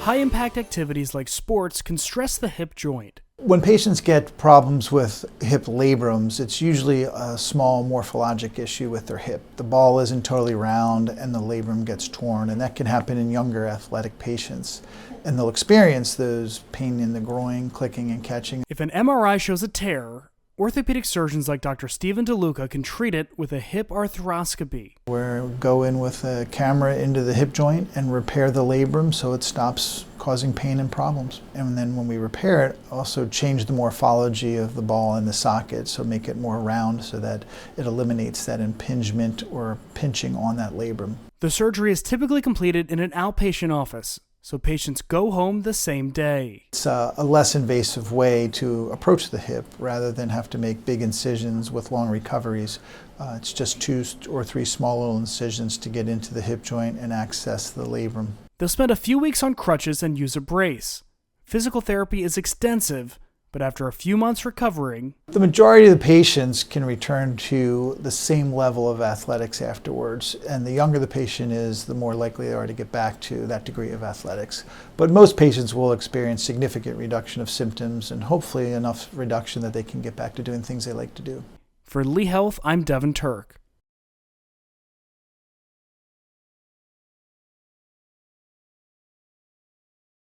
High-impact activities like sports can stress the hip joint. When patients get problems with hip labrums, it's usually a small morphologic issue with their hip. The ball isn't totally round and the labrum gets torn, and that can happen in younger athletic patients. And they'll experience those pain in the groin, clicking and catching. If an MRI shows a tear, orthopedic surgeons like Dr. DeLuca can treat it with a hip arthroscopy. We go in with a camera into the hip joint and repair the labrum so it stops causing pain and problems. And then when we repair it, also change the morphology of the ball in the socket, so make it more round so that it eliminates that impingement or pinching on that labrum. The surgery is typically completed in an outpatient office, so patients go home the same day. It's a less invasive way to approach the hip rather than have to make big incisions with long recoveries. It's just 2 or 3 small little incisions to get into the hip joint and access the labrum. They'll spend a few weeks on crutches and use a brace. Physical therapy is extensive, but after a few months recovering, the majority of the patients can return to the same level of athletics afterwards, and the younger the patient is, the more likely they are to get back to that degree of athletics. But most patients will experience significant reduction of symptoms and hopefully enough reduction that they can get back to doing things they like to do. For Lee Health, I'm Devin Turk.